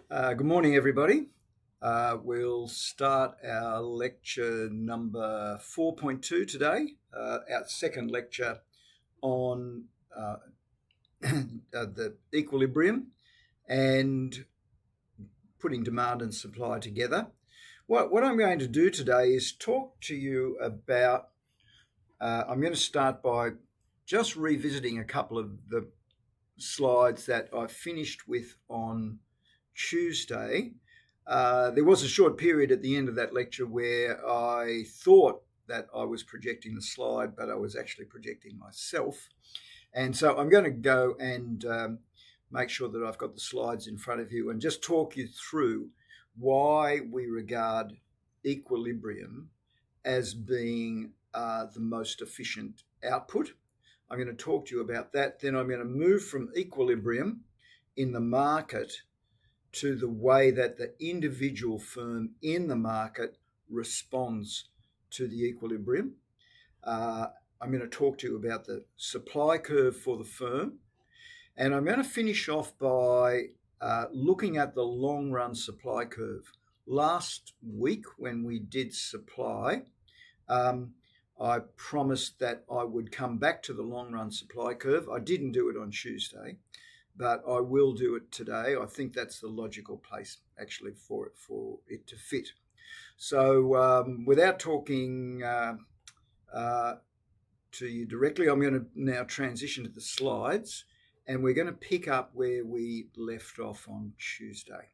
Good morning, everybody. We'll start our lecture number 4.2 today, our second lecture on the equilibrium and putting demand and supply together. What I'm going to do today is talk to you about, I'm going to start by just revisiting a couple of the slides that I finished with on Tuesday. There was a short period at the end of that lecture where I thought that I was projecting the slide, but I was actually projecting myself. And so I'm going to go and make sure that I've got the slides in front of you and just talk you through why we regard equilibrium as being the most efficient output. I'm going to talk to you about that. Then I'm going to move from equilibrium in the market to the way that the individual firm in the market responds to the equilibrium. I'm going to talk to you about the supply curve for the firm. And I'm going to finish off by looking at the long-run supply curve. Last week when we did supply, I promised that I would come back to the long-run supply curve. I didn't do it on Tuesday, but I will do it today. I think that's the logical place actually for it to fit. So without talking to you directly, I'm going to now transition to the slides, and we're going to pick up where we left off on Tuesday.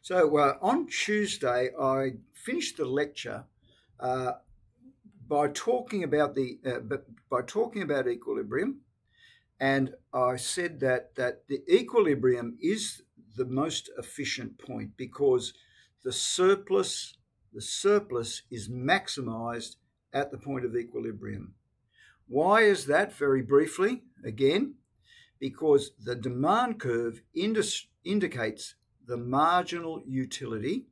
So on Tuesday, I finished the lecture by talking about equilibrium, and I said that the equilibrium is the most efficient point because the surplus is maximized at the point of equilibrium. Why is that? Very briefly, again, because the demand curve indicates the marginal utility,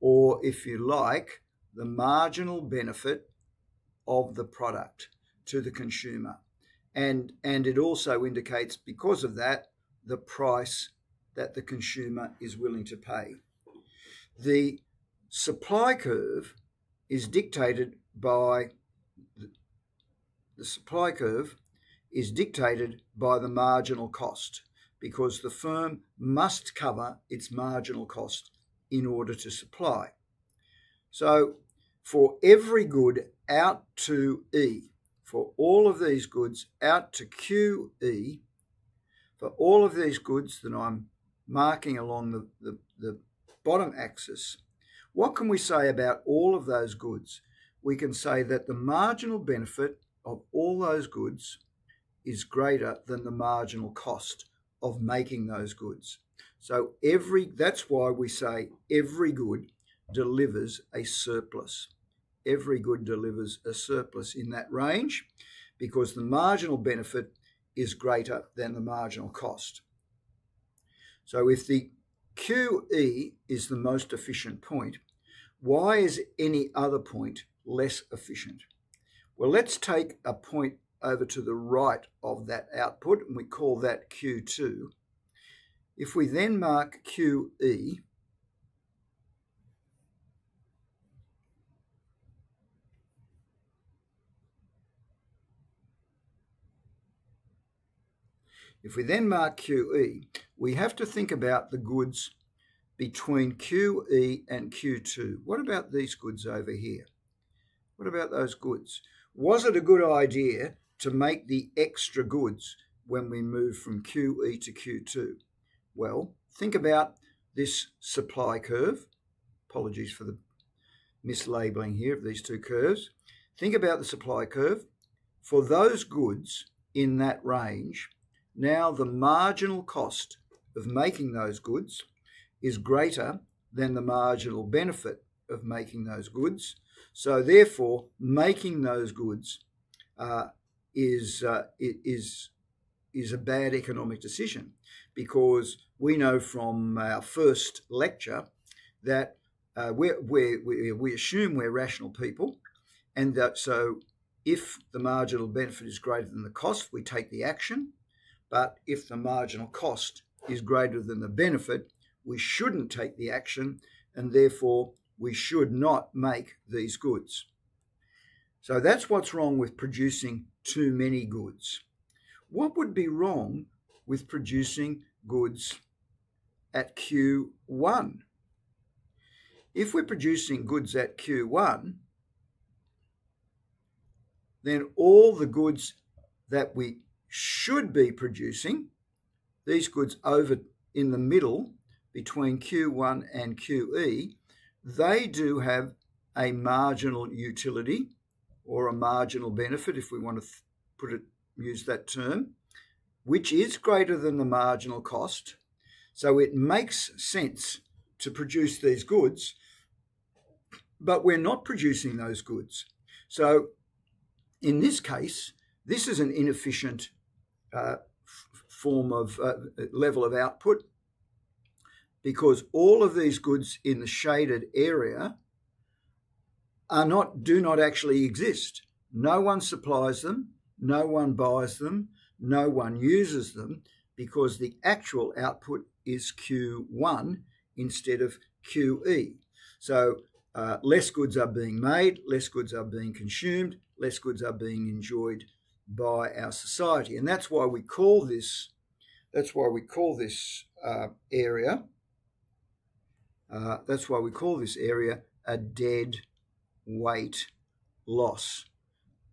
or if you like, the marginal benefit of the product to the consumer. And it also indicates, because of that, the price that the consumer is willing to pay. The supply curve is dictated by the marginal cost, because the firm must cover its marginal cost in order to supply. So for every good out to E, for all of these goods out to QE, for all of these goods that I'm marking along the bottom axis, what can we say about all of those goods? We can say that the marginal benefit of all those goods is greater than the marginal cost of making those goods. So that's why we say every good delivers a surplus. Every good delivers a surplus in that range because the marginal benefit is greater than the marginal cost. So if the QE is the most efficient point, why is any other point less efficient? Well, let's take a point over to the right of that output, and we call that Q2. If we then mark QE, If we then mark QE, we have to think about the goods between QE and Q2. What about these goods over here? What about those goods? Was it a good idea to make the extra goods when we move from QE to Q2? Well, think about this supply curve. Apologies for the mislabeling here of these two curves. Think about the supply curve. For those goods in that range, now the marginal cost of making those goods is greater than the marginal benefit of making those goods. So therefore, making those goods is a bad economic decision, because we know from our first lecture that we assume we're rational people, and that so if the marginal benefit is greater than the cost, we take the action. But if the marginal cost is greater than the benefit, we shouldn't take the action, and therefore we should not make these goods. So that's what's wrong with producing too many goods. What would be wrong with producing goods at Q1? If we're producing goods at Q1, then all the goods that we should be producing, these goods over in the middle between Q1 and QE, they do have a marginal utility or a marginal benefit, if we want to use that term, which is greater than the marginal cost. So it makes sense to produce these goods, but we're not producing those goods. So in this case, this is an inefficient form of level of output, because all of these goods in the shaded area do not actually exist. No one supplies them, no one buys them, no one uses them, because the actual output is Q1 instead of QE. So less goods are being made, less goods are being consumed, less goods are being enjoyed by our society, and that's why we call this area. That's why we call this area a dead weight loss.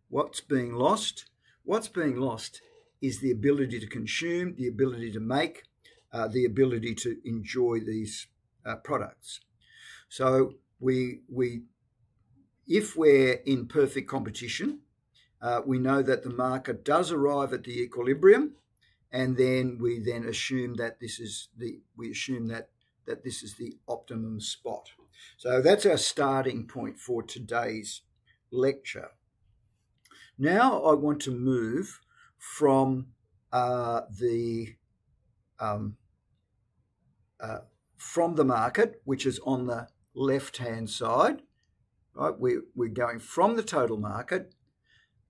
What's being lost? What's being lost is the ability to consume, the ability to make, the ability to enjoy these products. So if we're in perfect competition, we know that the market does arrive at the equilibrium, and then we assume that this is the optimum spot. So that's our starting point for today's lecture. Now I want to move from the market, which is on the left-hand side. Right, we're going from the total market,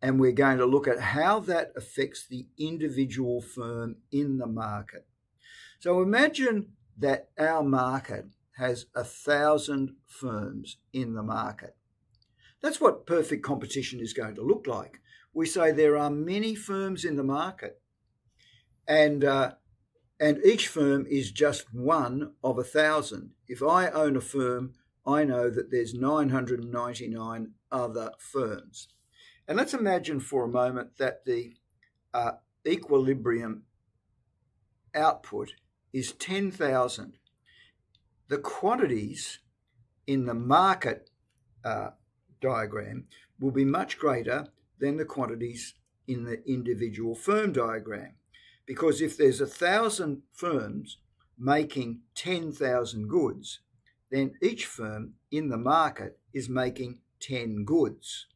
and we're going to look at how that affects the individual firm in the market. So imagine that our market has 1,000 firms in the market. That's what perfect competition is going to look like. We say there are many firms in the market, and each firm is just one of 1,000. If I own a firm, I know that there's 999 other firms. And let's imagine for a moment that the equilibrium output is 10,000. The quantities in the market diagram will be much greater than the quantities in the individual firm diagram. Because if there's 1,000 firms making 10,000 goods, then each firm in the market is making 10 goods.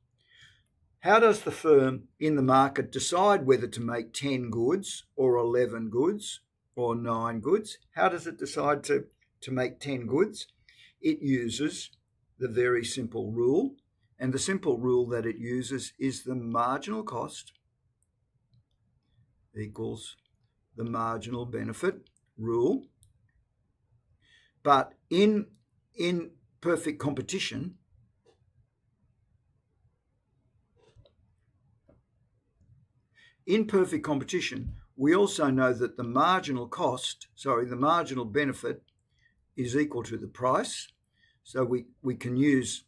How does the firm in the market decide whether to make 10 goods or 11 goods or 9 goods? How does it decide to make 10 goods? It uses the very simple rule, and the simple rule that it uses is the marginal cost equals the marginal benefit rule. But in perfect competition, we also know that the marginal benefit is equal to the price. So we can use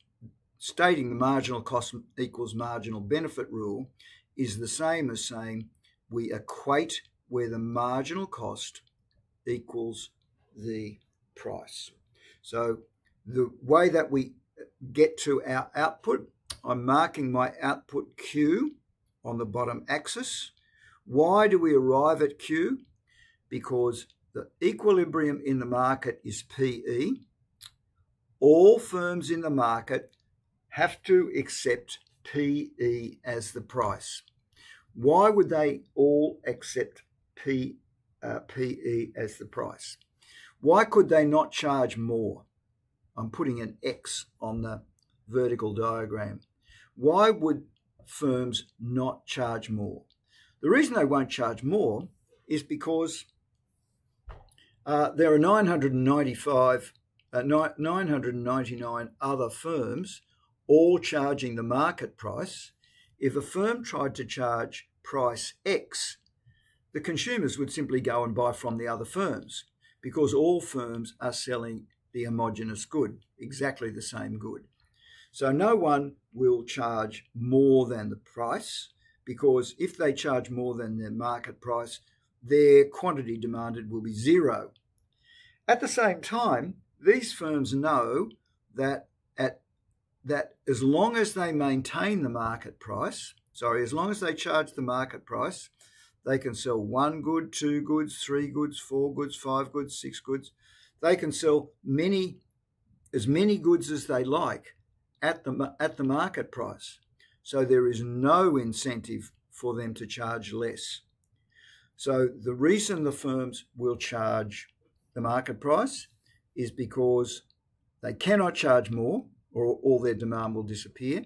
stating the marginal cost equals marginal benefit rule is the same as saying we equate where the marginal cost equals the price. So the way that we get to our output, I'm marking my output Q on the bottom axis. Why do we arrive at Q? Because the equilibrium in the market is PE. All firms in the market have to accept PE as the price. Why would they all accept PE as the price? Why could they not charge more? I'm putting an X on the vertical diagram. Why would firms not charge more? The reason they won't charge more is because there are 999 other firms all charging the market price. If a firm tried to charge price X, the consumers would simply go and buy from the other firms because all firms are selling the homogeneous good, exactly the same good. So no one will charge more than the price, because if they charge more than their market price, their quantity demanded will be zero. At the same time, these firms know that as long as they maintain the market price, as long as they charge the market price, they can sell 1 good, 2 goods, 3 goods, 4 goods, 5 goods, 6 goods. They can sell as many goods as they like at the market price. So there is no incentive for them to charge less. So the reason the firms will charge the market price is because they cannot charge more or all their demand will disappear,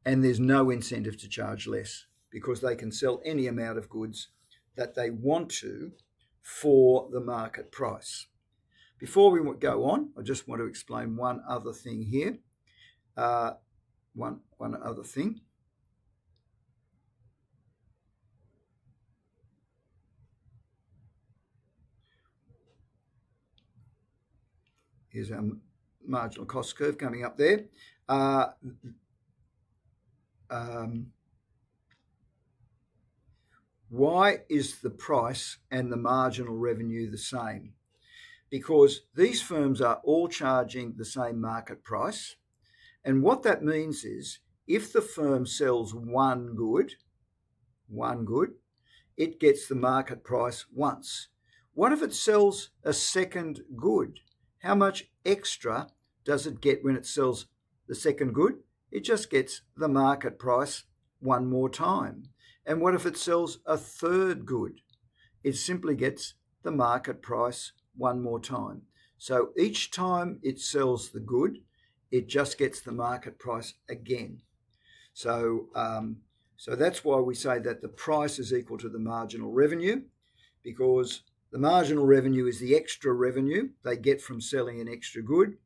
and there's no incentive to charge less because they can sell any amount of goods that they want to for the market price. Before we go on, I just want to explain one other thing here. One other thing. Here's our marginal cost curve coming up there. Why is the price and the marginal revenue the same? Because these firms are all charging the same market price. And what that means is if the firm sells one good, it gets the market price once. What if it sells a second good? How much extra does it get when it sells the second good? It just gets the market price one more time. And what if it sells a third good? It simply gets the market price one more time. So each time it sells the good, it just gets the market price again. So that's why we say that the price is equal to the marginal revenue, because the marginal revenue is the extra revenue they get from selling an extra good.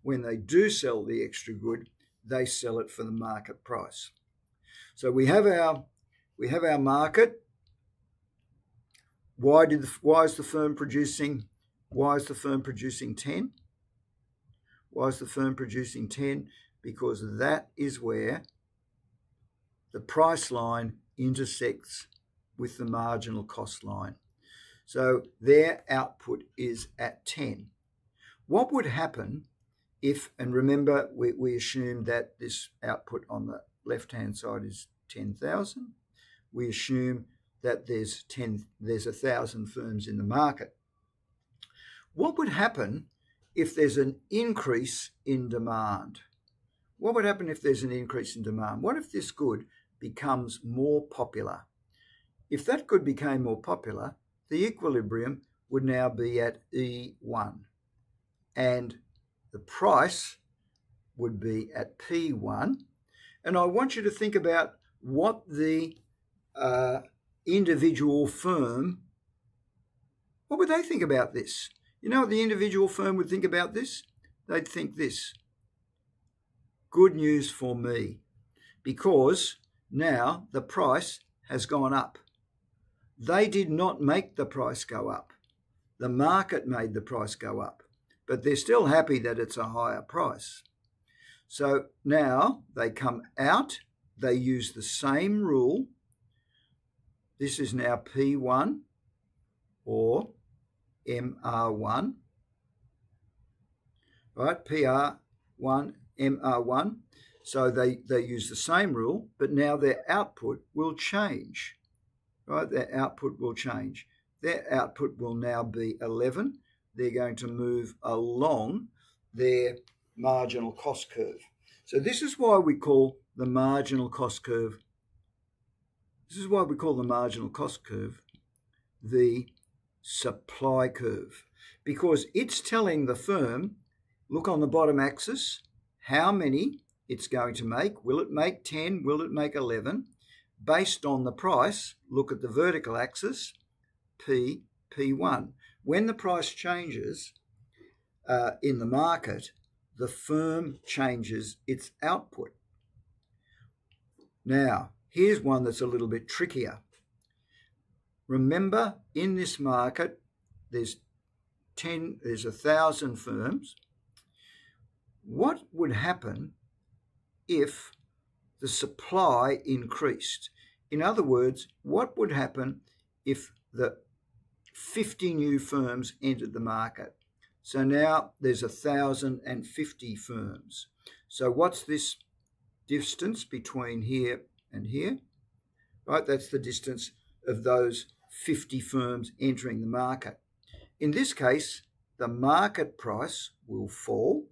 When they do sell the extra good, they sell it for the market price. So we have our market. Why is the firm producing 10? Why is the firm producing 10? Because that is where the price line intersects with the marginal cost line. So their output is at 10. What would happen if, and remember we assume that this output on the left-hand side is 10,000. We assume that there's 1,000 firms in the market. What would happen if there's an increase in demand? What would happen if there's an increase in demand? What if this good becomes more popular? If that good became more popular, the equilibrium would now be at E1, and the price would be at P1. And I want you to think about what the individual firm, what would they think about this? You know what the individual firm would think about this? They'd think this: good news for me, because now the price has gone up. They did not make the price go up. The market made the price go up, but they're still happy that it's a higher price. So now they come out, they use the same rule. This is now P1 or MR1, right? PR1, MR1. So they use the same rule, but now their output will change, right? Their output will change. Their output will now be 11. They're going to move along their marginal cost curve. So this is why we call the marginal cost curve. This is why we call the marginal cost curve the supply curve, because it's telling the firm, look on the bottom axis, how many it's going to make. Will it make 10? Will it make 11? Based on the price, look at the vertical axis, P1. When the price changes in the market, the firm changes its output. Now, here's one that's a little bit trickier. Remember, in this market, there's 1,000 firms. What would happen if the supply increased? In other words, what would happen if the 50 new firms entered the market? So now there's 1,050 firms. So what's this distance between here and here? Right, that's the distance of those 50 firms entering the market. In this case, the market price will fall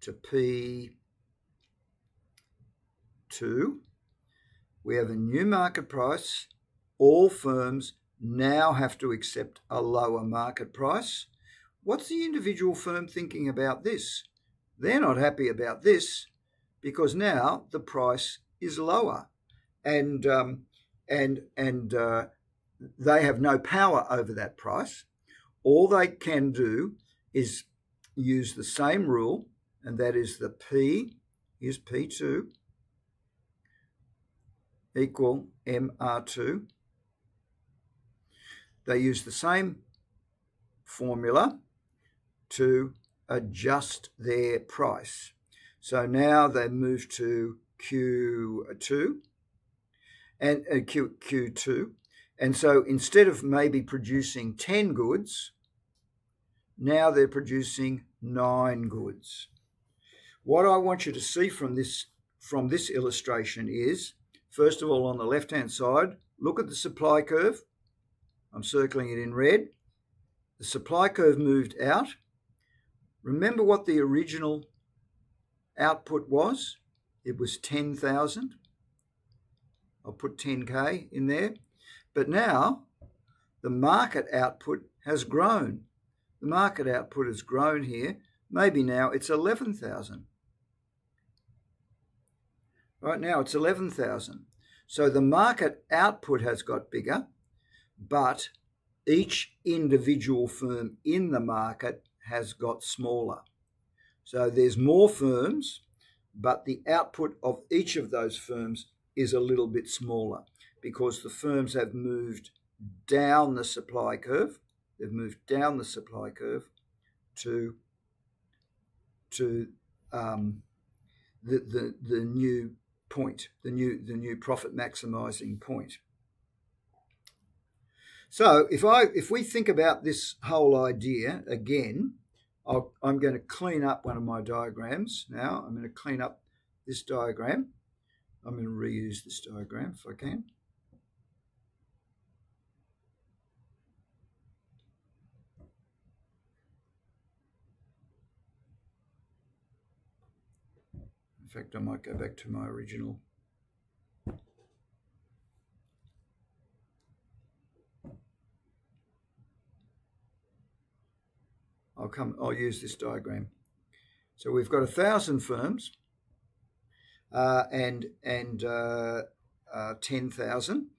to P2. We have a new market price. All firms now have to accept a lower market price. What's the individual firm thinking about this? They're not happy about this because now the price is lower, and they have no power over that price. All they can do is use the same rule, and that is the P is P2 equal MR2. They use the same formula to adjust their price. So now they move to Q2 and Q2. And so instead of maybe producing 10 goods, now they're producing 9 goods. What I want you to see from this illustration is, first of all, on the left-hand side, look at the supply curve. I'm circling it in red. The supply curve moved out. Remember what the original output was? It was 10,000. I'll put 10K in there. But now the market output has grown. The market output has grown here. Maybe now it's 11,000. Right now it's 11,000. So the market output has got bigger, but each individual firm in the market has got smaller. So there's more firms, but the output of each of those firms is a little bit smaller because the firms have moved down the supply curve. They've moved down the supply curve to the new point, the new profit maximizing point. So if we think about this whole idea again, I'm going to clean up one of my diagrams now. I'm going to clean up this diagram. I'm going to reuse this diagram if I can. In fact, I might go back to my original. I'll use this diagram. So we've got 1,000 firms and 10,000.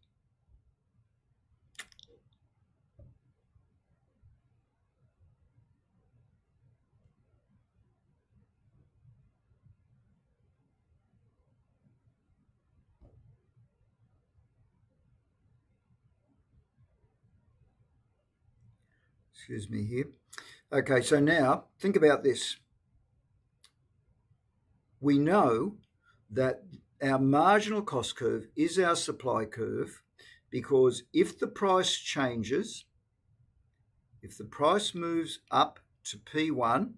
Excuse me here. Okay, so now think about this. We know that our marginal cost curve is our supply curve because if the price changes, if the price moves up to P1,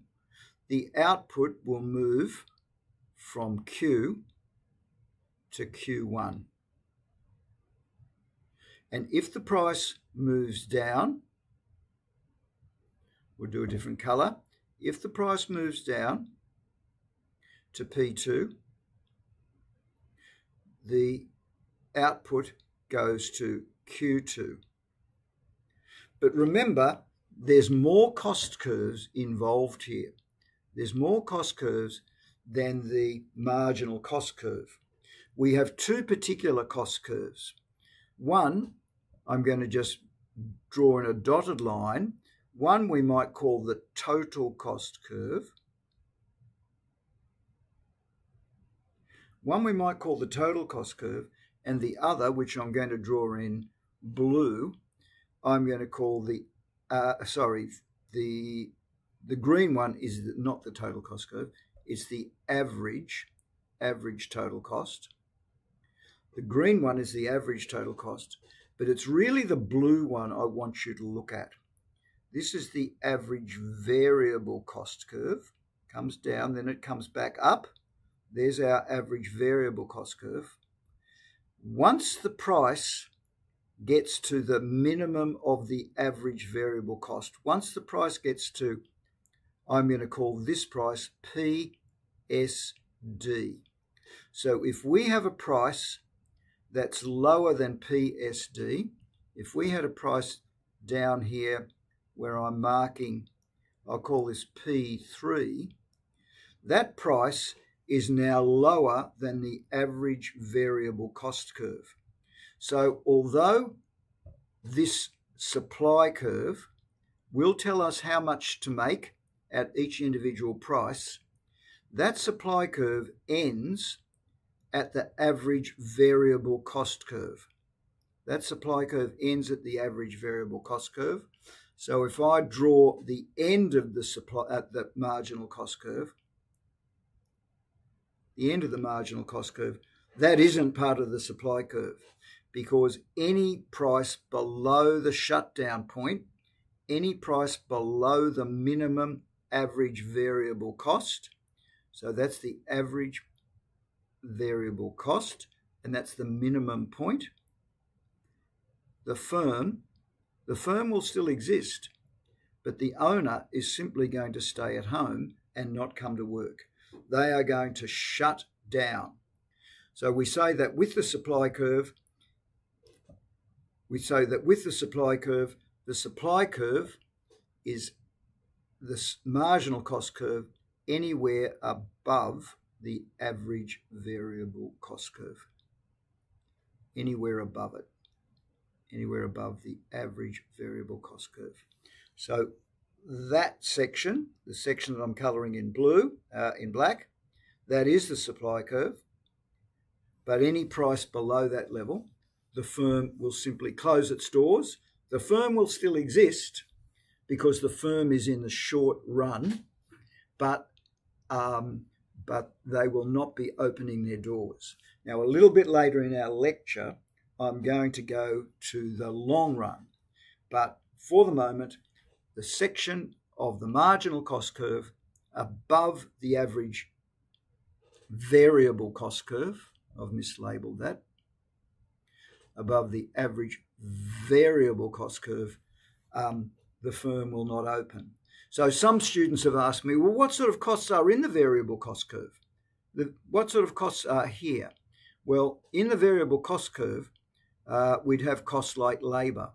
the output will move from Q to Q1. And if the price moves down, we'll do a different color. If the price moves down to P2, the output goes to Q2. But remember, there's more cost curves involved here. There's more cost curves than the marginal cost curve. We have two particular cost curves. One, I'm going to just draw in a dotted line. One we might call the total cost curve. One we might call the total cost curve, and the other, which I'm going to draw in blue, I'm going to call the green one is not the total cost curve, it's the average total cost. The green one is the average total cost, but it's really the blue one I want you to look at. This is the average variable cost curve. Comes down, then it comes back up. There's our average variable cost curve. Once the price gets to the minimum of the average variable cost, once the price gets to, I'm going to call this price PSD. So if we have a price that's lower than PSD, if we had a price down here where I'm marking, I'll call this P3, that price is now lower than the average variable cost curve. So although this supply curve will tell us how much to make at each individual price, that supply curve ends at the average variable cost curve. That supply curve ends at the average variable cost curve. So if I draw the end of the supply at the marginal cost curve, the end of the marginal cost curve, that isn't part of the supply curve, because any price below the shutdown point, any price below the minimum average variable cost, so that's the average variable cost, and that's the minimum point, the firm will still exist, but the owner is simply going to stay at home and not come to work. They are going to shut down. So we say that with the supply curve, the supply curve is the marginal cost curve anywhere above the average variable cost curve. Anywhere above it. Anywhere above the average variable cost curve. So that section, the section that I'm colouring in blue, in black, that is the supply curve. But any price below that level, the firm will simply close its doors. The firm will still exist because the firm is in the short run, but they will not be opening their doors. Now, a little bit later in our lecture, I'm going to go to the long run. But for the moment, the section of the marginal cost curve above the average variable cost curve, I've mislabeled that, above the average variable cost curve, the firm will not open. So some students have asked me, well, what sort of costs are in the variable cost curve? What sort of costs are here? Well, in the variable cost curve, we'd have costs like labour.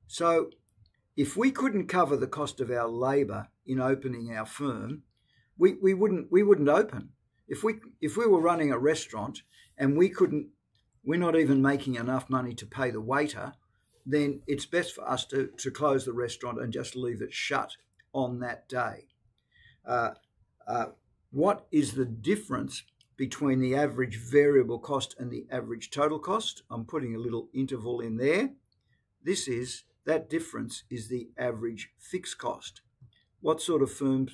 So if we couldn't cover the cost of our labour in opening our firm, we wouldn't open. If we were running a restaurant and we're not even making enough money to pay the waiter, then it's best for us to close the restaurant and just leave it shut on that day. What is the difference between the average variable cost and the average total cost? I'm putting a little interval in there. This is that difference is the average fixed cost. What sort of firm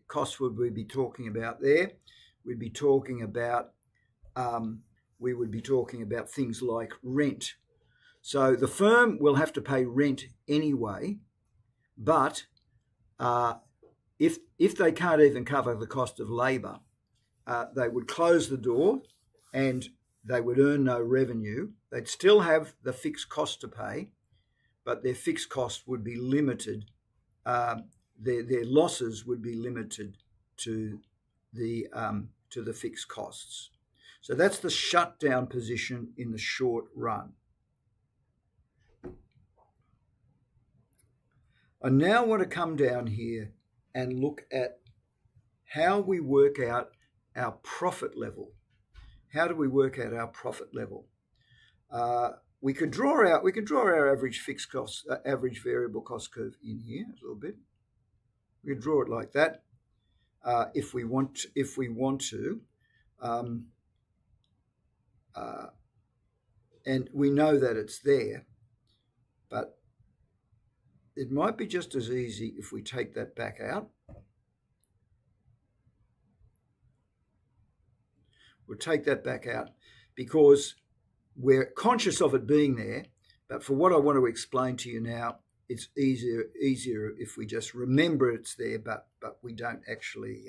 costs would we be talking about there? We'd be talking about things like rent. So the firm will have to pay rent anyway, but if they can't even cover the cost of labour, they would close the door and they would earn no revenue. They'd still have the fixed cost to pay, but their fixed cost would be limited. Their losses would be limited to the fixed costs. So that's the shutdown position in the short run. I now want to come down here and look at how we work out our profit level. How do we work out our profit level? We could draw our average fixed cost, average variable cost curve in here a little bit. We could draw it like that if we want to. And we know that it's there, but it might be just as easy if we take that back out. We'll take that back out because we're conscious of it being there, but for what I want to explain to you now, it's easier if we just remember it's there, but we don't actually,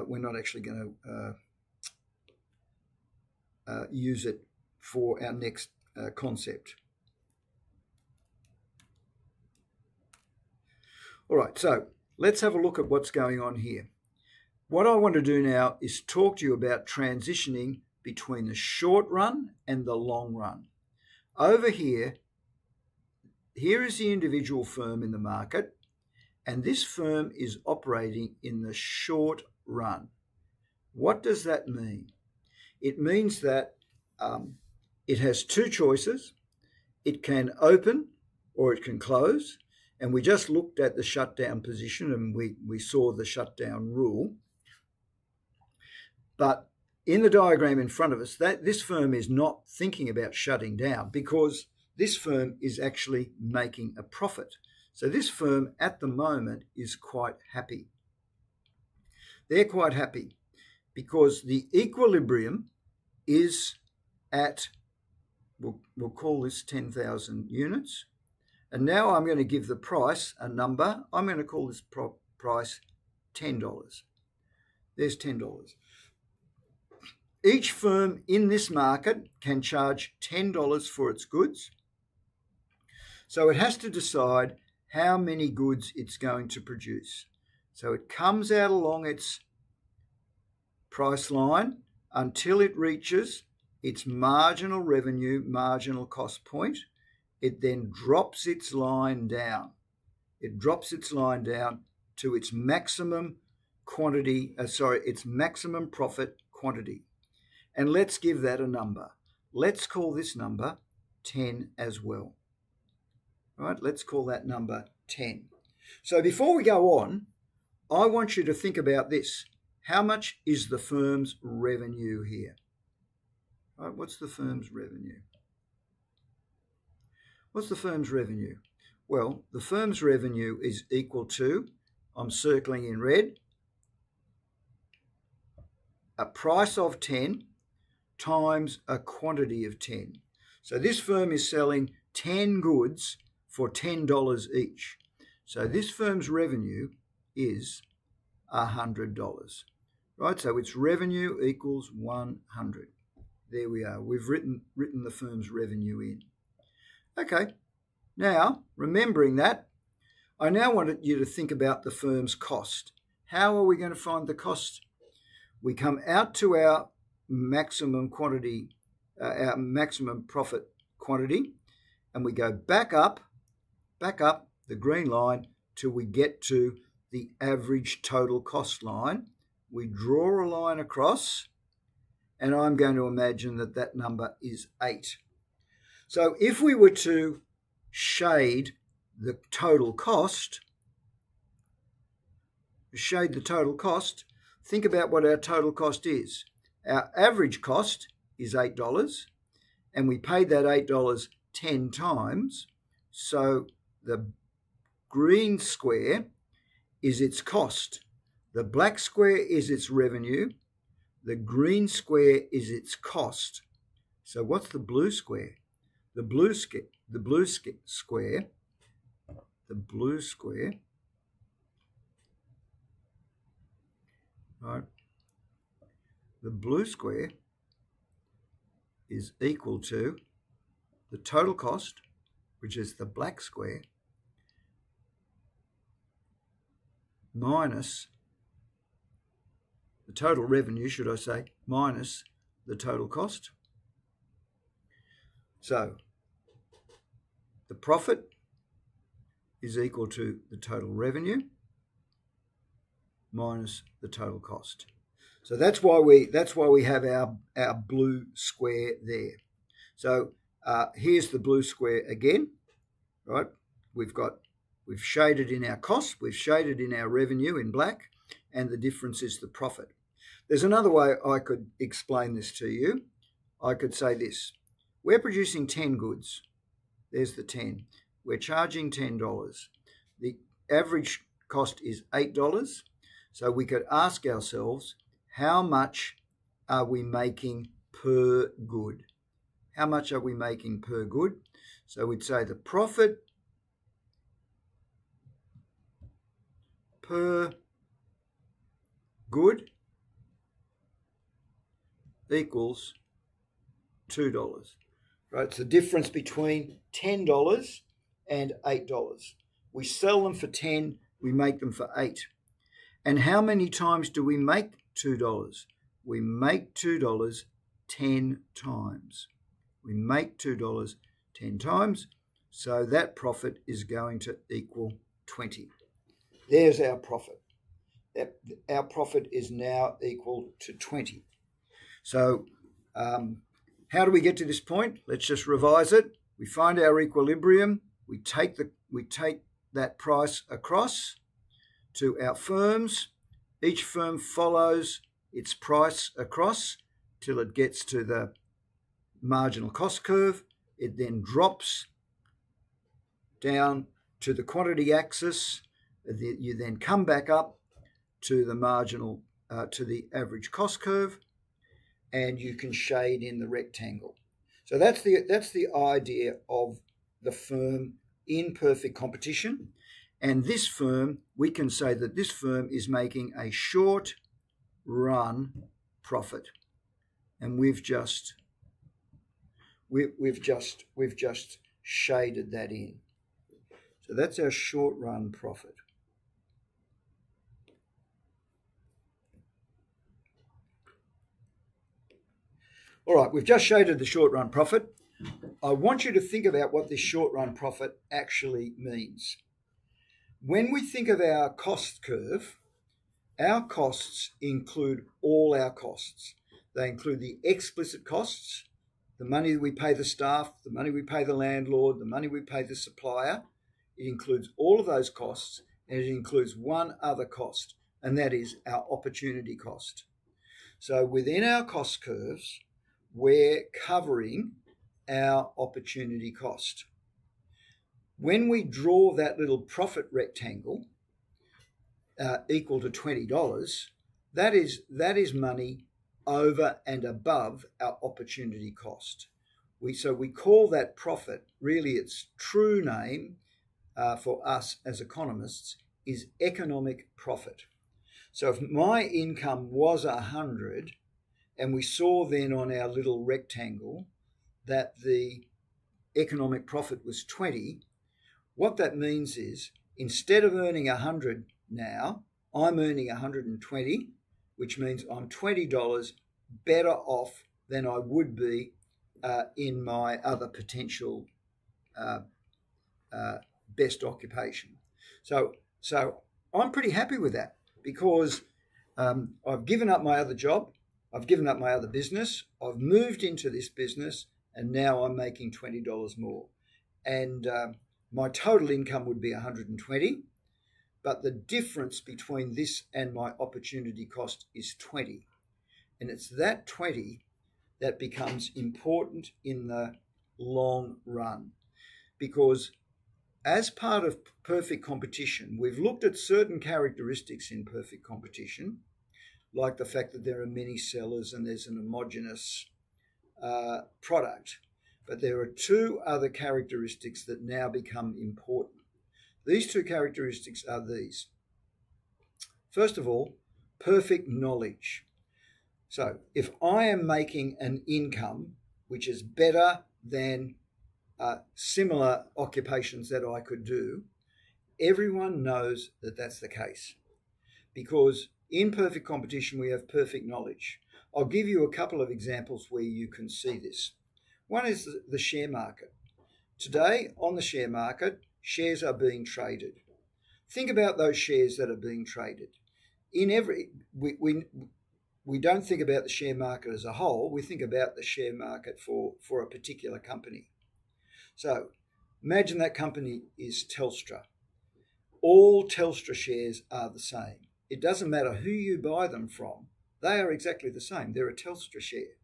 we're not actually going to use it for our next concept. All right, so let's have a look at what's going on here. What I want to do now is talk to you about transitioning between the short run and the long run. Over here is the individual firm in the market, and this firm is operating in the short run. What does that mean? It means that it has two choices. It can open or it can close, and we just looked at the shutdown position and we saw the shutdown rule. But in the diagram in front of us, that this firm is not thinking about shutting down because this firm is actually making a profit. So this firm at the moment is quite happy. They're quite happy because the equilibrium is at, we'll call this 10,000 units. And now I'm going to give the price a number. I'm going to call this price $10. There's $10. Each firm in this market can charge $10 for its goods. So it has to decide how many goods it's going to produce. So it comes out along its price line until it reaches its marginal revenue, marginal cost point. It then drops its line down. It drops its line down to its maximum quantity, its maximum profit quantity. And let's give that a number. Let's call this number 10 as well. All right, let's call that number 10. So before we go on, I want you to think about this. How much is the firm's revenue here? All right, what's the firm's revenue? What's the firm's revenue? Well, the firm's revenue is equal to, I'm circling in red, a price of 10 times a quantity of 10. So this firm is selling 10 goods for $10 each. So this firm's revenue is $100. Right, so its revenue equals 100. There we are. We've written the firm's revenue in. Okay, now remembering that, I now want you to think about the firm's cost. How are we going to find the cost? We come out to our maximum quantity, our maximum profit quantity, and we go back up the green line till we get to the average total cost line. We draw a line across, and I'm going to imagine that that number is 8. So if we were to shade the total cost, think about what our total cost is. Our average cost is $8, and we paid that $8 10 times. So the green square is its cost. The black square is its revenue. The green square is its cost. So what's the blue square? The blue square, right? The blue square is equal to the total cost, which is the black square, minus the total revenue, should I say, minus the total cost. So the profit is equal to the total revenue minus the total cost. So that's why we have our blue square there. So here's the blue square again, right? We've shaded in our cost, we've shaded in our revenue in black, and the difference is the profit. There's another way I could explain this to you. I could say this: we're producing 10 goods. There's the 10. We're charging $10. The average cost is $8. So we could ask ourselves, how much are we making per good? How much are we making per good? So we'd say the profit per good equals $2. Right? It's the difference between $10 and $8. We sell them for 10, we make them for 8. And how many times do we make $2? We make $2 10 times. We make $2 10 times, so that profit is going to equal 20. There's our profit. Our profit is now equal to 20. So how do we get to this point? Let's just revise it. We find our equilibrium. We take that price across to our firms. Each firm follows its price across till it gets to the marginal cost curve. It then drops down to the quantity axis. You then come back up to the marginal, to the average cost curve, and you can shade in the rectangle. So that's the idea of the firm in perfect competition. And this firm, we can say that this firm is making a short run profit, and we've just shaded that in. So that's our short run profit. All right, we've just shaded the short run profit. I want you to think about what this short run profit actually means. When we think of our cost curve, our costs include all our costs. They include the explicit costs, the money we pay the staff, the money we pay the landlord, the money we pay the supplier. It includes all of those costs, and it includes one other cost, and that is our opportunity cost. So within our cost curves, we're covering our opportunity cost. When we draw that little profit rectangle equal to $20, that is money over and above our opportunity cost. So we call that profit, really its true name for us as economists is economic profit. So if my income was 100 and we saw then on our little rectangle that the economic profit was 20, what that means is instead of earning 100 now, I'm earning 120, which means I'm $20 better off than I would be in my other potential best occupation. So I'm pretty happy with that because I've given up my other job, I've given up my other business, I've moved into this business, and now I'm making $20 more. And my total income would be 120, but the difference between this and my opportunity cost is 20. And it's that 20 that becomes important in the long run, because as part of perfect competition, we've looked at certain characteristics in perfect competition, like the fact that there are many sellers and there's an homogeneous product. But there are two other characteristics that now become important. These two characteristics are these. First of all, perfect knowledge. So if I am making an income which is better than similar occupations that I could do, everyone knows that that's the case, because in perfect competition we have perfect knowledge. I'll give you a couple of examples where you can see this. One is the share market. Today on the share market, shares are being traded. Think about those shares that are being traded. We don't think about the share market as a whole. We think about the share market for a particular company. So imagine that company is Telstra. All Telstra shares are the same. It doesn't matter who you buy them from. They are exactly the same. They're a Telstra share.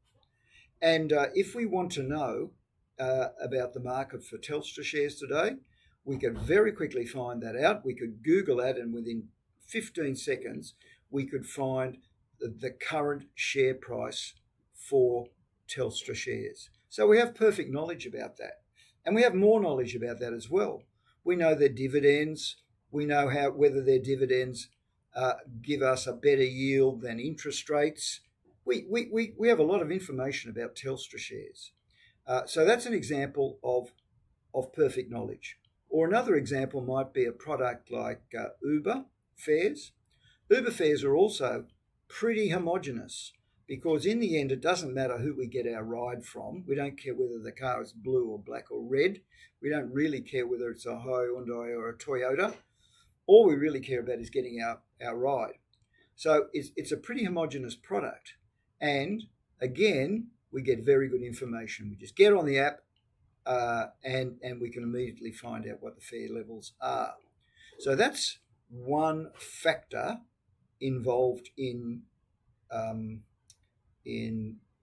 And if we want to know about the market for Telstra shares today, we could very quickly find that out. We could Google that, and within 15 seconds, we could find the current share price for Telstra shares. So we have perfect knowledge about that. And we have more knowledge about that as well. We know their dividends. We know whether their dividends give us a better yield than interest rates. We have a lot of information about Telstra shares. So that's an example of perfect knowledge. Or another example might be a product like Uber fares. Uber fares are also pretty homogenous, because in the end it doesn't matter who we get our ride from. We don't care whether the car is blue or black or red. We don't really care whether it's a Hyundai or a Toyota. All we really care about is getting our ride. So it's a pretty homogenous product. And again, we get very good information. We just get on the app and we can immediately find out what the fare levels are. So that's one factor involved in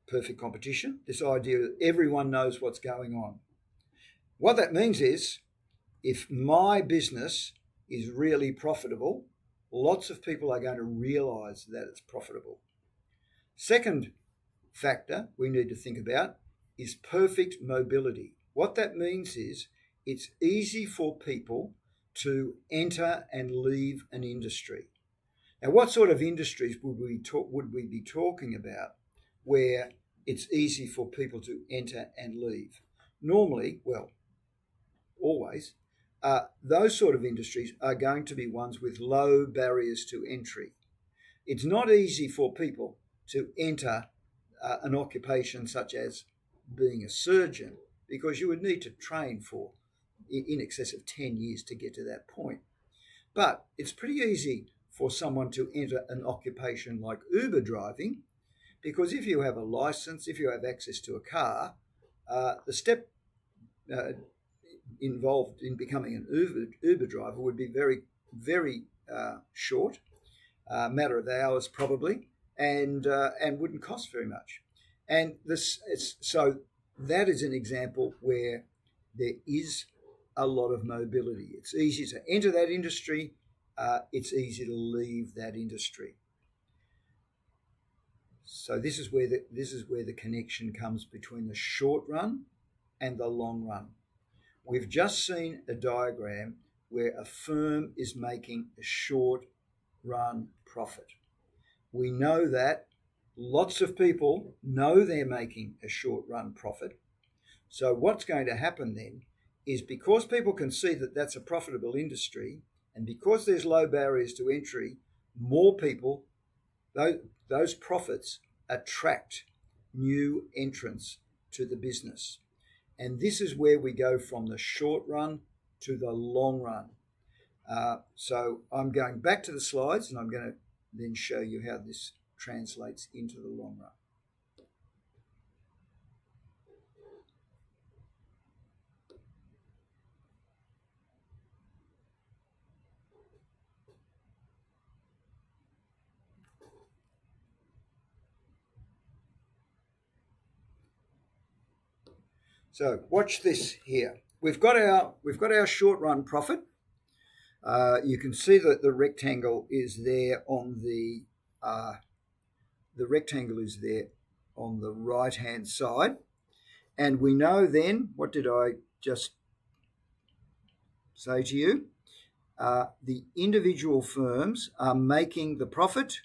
perfect competition, this idea that everyone knows what's going on. What that means is, if my business is really profitable, lots of people are going to realize that it's profitable. Second factor we need to think about is perfect mobility. What that means is it's easy for people to enter and leave an industry. Now, what sort of industries would we be talking about where it's easy for people to enter and leave? Normally, well, always, those sort of industries are going to be ones with low barriers to entry. It's not easy for people to enter an occupation such as being a surgeon, because you would need to train for in excess of 10 years to get to that point. But it's pretty easy for someone to enter an occupation like Uber driving, because if you have a license, if you have access to a car, the step involved in becoming an Uber driver would be very, very short, matter of hours probably, and wouldn't cost very much. And so that is an example where there is a lot of mobility. It's easy to enter that industry. It's easy to leave that industry. So this is where the connection comes between the short run and the long run. We've just seen a diagram where a firm is making a short run profit. We know that lots of people know they're making a short run profit. So what's going to happen then is, because people can see that that's a profitable industry, and because there's low barriers to entry, more people, those profits attract new entrants to the business. And this is where we go from the short run to the long run. So I'm going back to the slides, and I'm going to then show you how this translates into the long run. So watch this here. we've got our short run profit. You can see that the rectangle is there on the right hand side, and we know then, what did I just say to you? The individual firms are making the profit.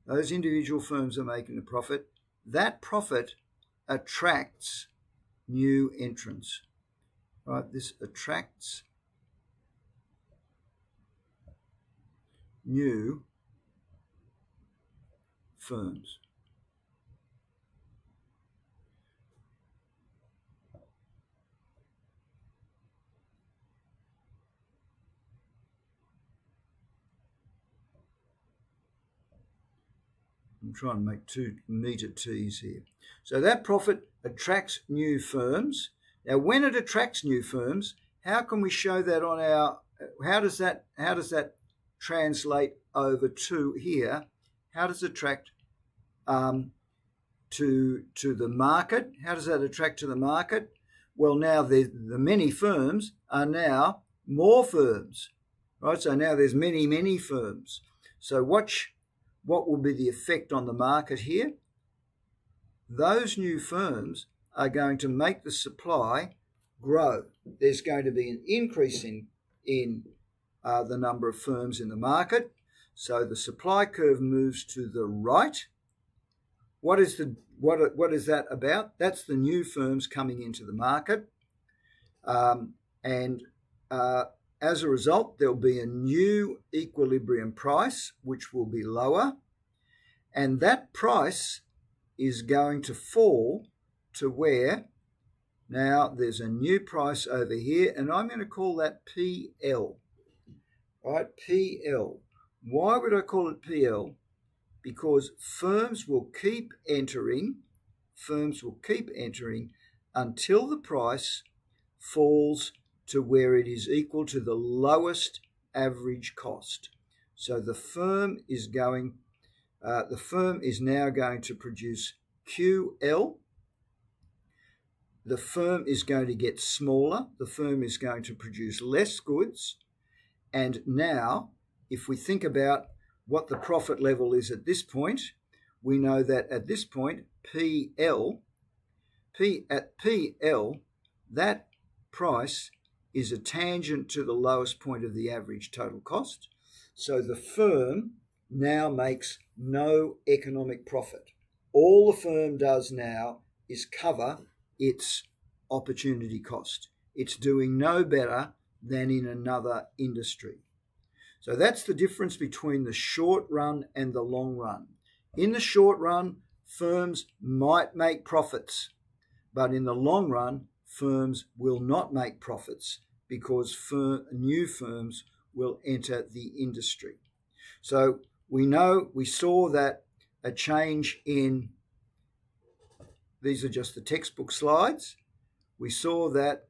Those individual firms are making the profit. That profit attracts new entrants. Right? This attracts new firms. I'm trying to make two neater T's here. So that profit attracts new firms. Now, when it attracts new firms, how can we show that on our? How does that translate over to here? How does it attract to the market? How does that attract to the market? Well, now the many firms are now more firms, right? So now there's many firms. So watch what will be the effect on the market here. Those new firms are going to make the supply grow. There's going to be an increase in the number of firms in the market. So the supply curve moves to the right. What is that about? That's the new firms coming into the market, and as a result, there'll be a new equilibrium price, which will be lower, and that price is going to fall to where now there's a new price over here, and I'm going to call that PL. Right, PL. Why would I call it PL? Because firms will keep entering until the price falls to where it is equal to the lowest average cost. So the firm is now going to produce QL. The firm is going to get smaller. The firm is going to produce less goods. And now, if we think about what the profit level is at this point, we know that at this point, PL, that price is a tangent to the lowest point of the average total cost. So the firm now makes no economic profit. All the firm does now is cover its opportunity cost. It's doing no better than in another industry. So that's the difference between the short run and the long run. In the short run, firms might make profits, but in the long run, firms will not make profits because new firms will enter the industry. So we saw that a change in, these are just the textbook slides, we saw that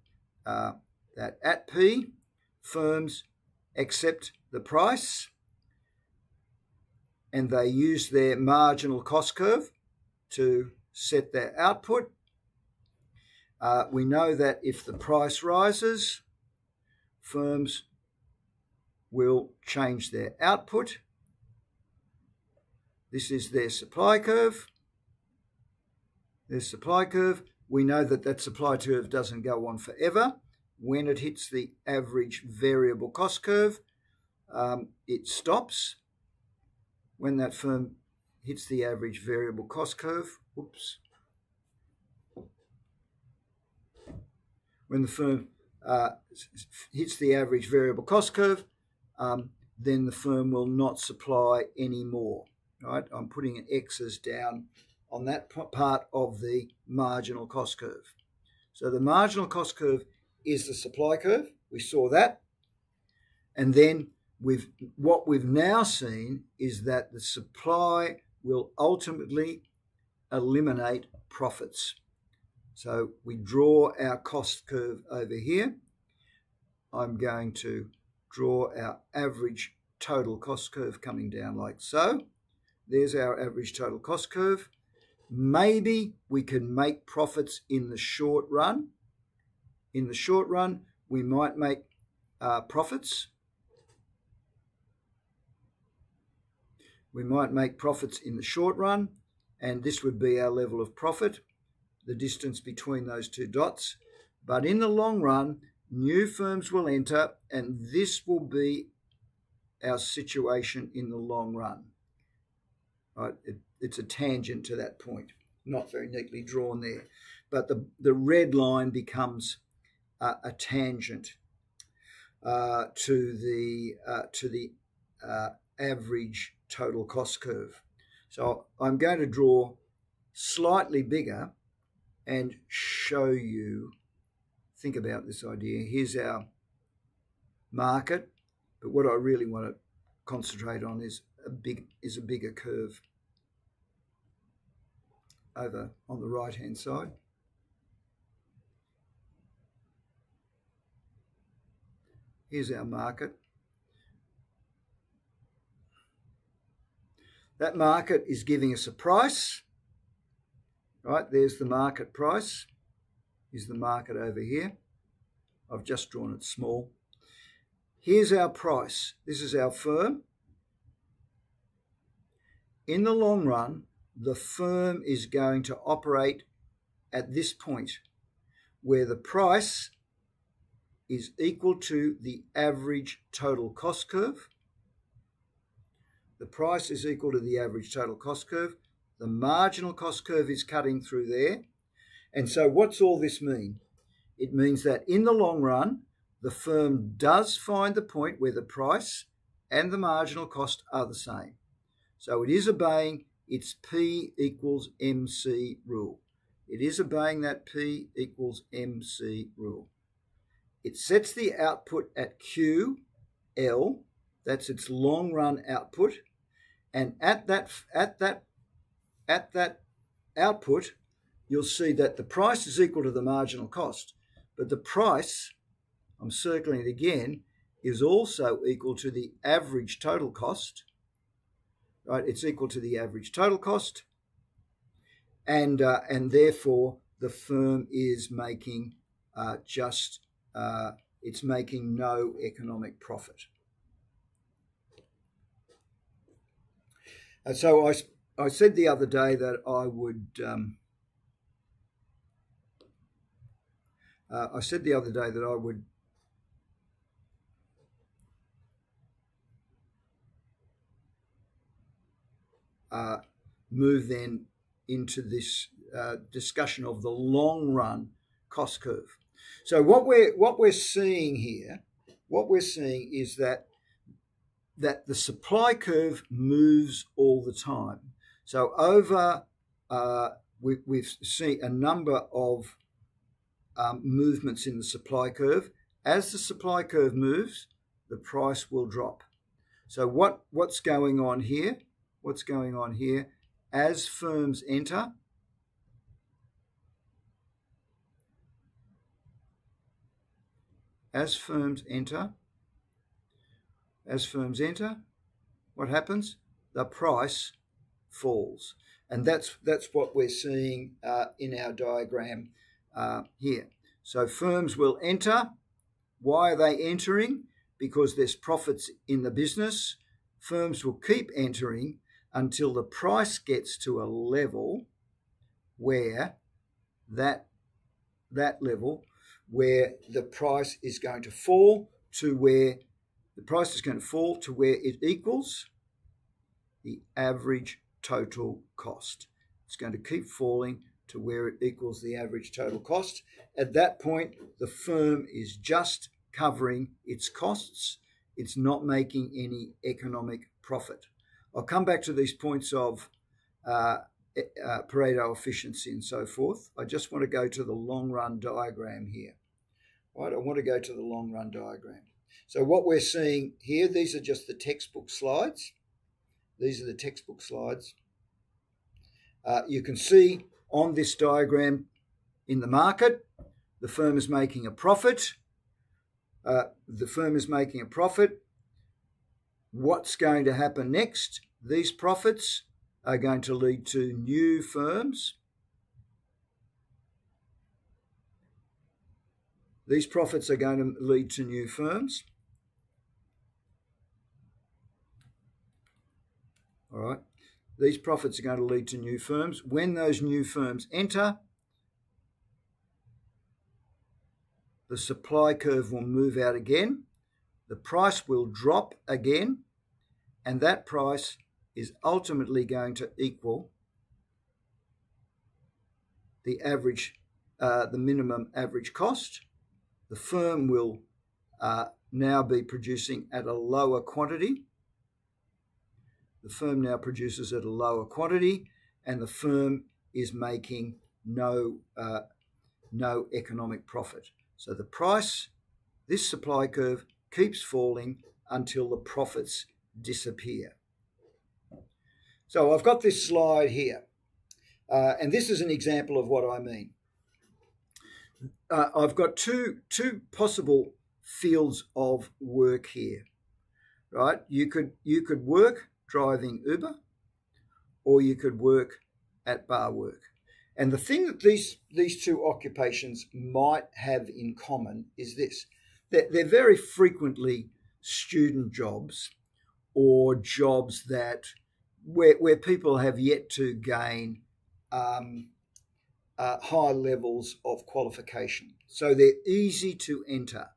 at P, firms accept the price and they use their marginal cost curve to set their output. We know that if the price rises, firms will change their output. This is their supply curve. Their supply curve. We know that that supply curve doesn't go on forever. When it hits the average variable cost curve, it stops. When that firm hits the average variable cost curve, when the firm hits the average variable cost curve, then the firm will not supply anymore. Right? I'm putting X's down on that part of the marginal cost curve. So the marginal cost curve is the supply curve. We saw that. And then what we've now seen is that the supply will ultimately eliminate profits. So we draw our cost curve over here. I'm going to draw our average total cost curve coming down like so. There's our average total cost curve. Maybe we can make profits in the short run. In the short run, we might make profits. We might make profits in the short run, and this would be our level of profit, the distance between those two dots. But in the long run, new firms will enter, and this will be our situation in the long run. Right? It's a tangent to that point, not very neatly drawn there. But the red line becomes a tangent to the average total cost curve. So I'm going to draw slightly bigger and show you, think about this idea. Here's our market, but what I really want to concentrate on is a bigger curve over on the right hand side. Here's our market. That market is giving us a price, right? There's the market price. Here's the market over here. I've just drawn it small. Here's our price. This is our firm. In the long run, the firm is going to operate at this point where the price is equal to the average total cost curve. The price is equal to the average total cost curve. The marginal cost curve is cutting through there. And so what's all this mean? It means that in the long run, the firm does find the point where the price and the marginal cost are the same. So it is obeying its P equals MC rule. It is obeying that P equals MC rule. It sets the output at QL, that's its long run output, and at that output, you'll see that the price is equal to the marginal cost, but the price, I'm circling it again, is also equal to the average total cost. Right, it's equal to the average total cost, and therefore the firm is making it's making no economic profit. And so I said the other day that I would. Move then into this discussion of the long run cost curve. So what we're seeing here, is that the supply curve moves all the time. So over we've seen a number of movements in the supply curve. As the supply curve moves, the price will drop. So what's going on here? What's going on here? As firms enter, what happens? The price falls. And that's what we're seeing in our diagram here. So firms will enter. Why are they entering? Because there's profits in the business. Firms will keep entering until the price gets to a level where that level where the price is going to fall to where it equals the average total cost. It's going to keep falling to where it equals the average total cost. At that point, the firm is just covering its costs. It's not making any economic profit. I'll come back to these points of Pareto efficiency and so forth. I just want to go to the long run diagram here. Right, I want to go to the long run diagram. So what we're seeing here, these are just the textbook slides. These are the textbook slides. You can see on this diagram in the market, the firm is making a profit. What's going to happen next? These profits are going to lead to new firms. These profits are going to lead to new firms. All right. These profits are going to lead to new firms. When those new firms enter, the supply curve will move out again. The price will drop again, and that price is ultimately going to equal the average, the minimum average cost. The firm will now be producing at a lower quantity. The firm now produces at a lower quantity, and the firm is making no economic profit. So the price, this supply curve, keeps falling until the profits disappear. So I've got this slide here, and this is an example of what I mean. I've got two possible fields of work here, right? You could work driving Uber, or you could work at bar work. And the thing that these two occupations might have in common is this: that they're very frequently student jobs, or jobs that where people have yet to gain high levels of qualification. So they're easy to enter.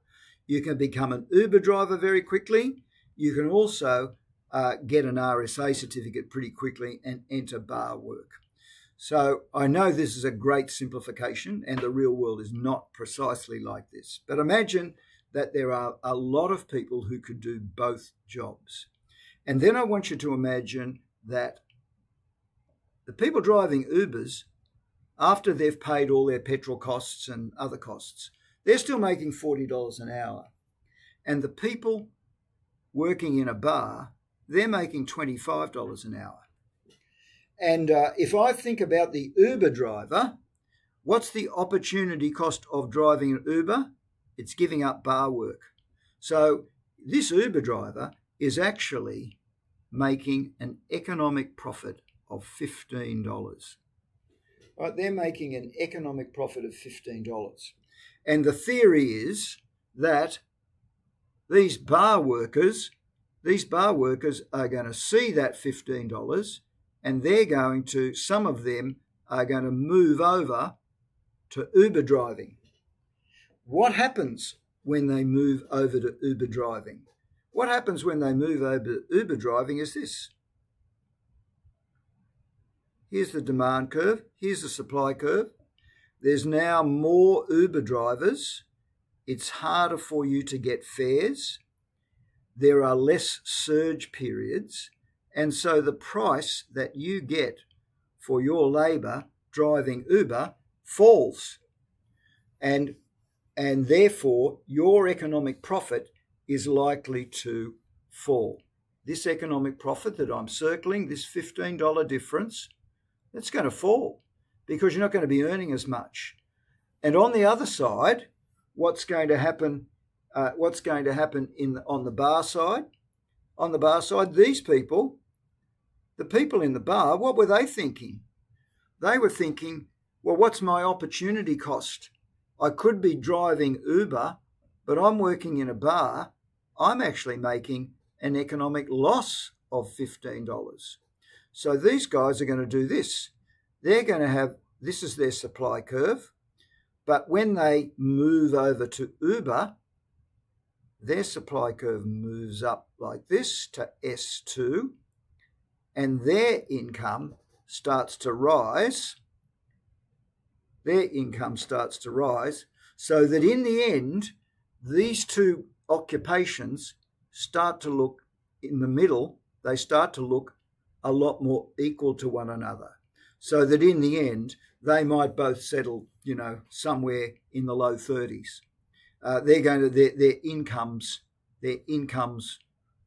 You can become an Uber driver very quickly. You can also get an RSA certificate pretty quickly and enter bar work. So I know this is a great simplification, and the real world is not precisely like this. But imagine that there are a lot of people who could do both jobs. And then I want you to imagine that the people driving Ubers, after they've paid all their petrol costs and other costs, they're still making $40 an hour. And the people working in a bar, they're making $25 an hour. And if I think about the Uber driver, what's the opportunity cost of driving an Uber? It's giving up bar work. So this Uber driver is actually making an economic profit of $15. Right, they're making an economic profit of $15. And the theory is that these bar workers are going to see that $15, and they're going to, some of them are going to move over to Uber driving. What happens when they move over to Uber driving? What happens when they move over to Uber driving is this. Here's the demand curve. Here's the supply curve. There's now more Uber drivers. It's harder for you to get fares. There are less surge periods. And so the price that you get for your labour driving Uber falls. And therefore, your economic profit is likely to fall. This economic profit that I'm circling, this $15 difference, it's going to fall because you're not going to be earning as much. And on the other side, what's going to happen on the bar side? On the bar side, these people, the people in the bar, what were they thinking? They were thinking, well, what's my opportunity cost? I could be driving Uber, but I'm working in a bar. I'm actually making an economic loss of $15. So these guys are going to do this. They're going to have, this is their supply curve, but when they move over to Uber, their supply curve moves up like this to S2, and their income starts to rise. Their income starts to rise, so that in the end, these two occupations start to look, in the middle, they start to look a lot more equal to one another. So that in the end, they might both settle, somewhere in the low 30s. Their incomes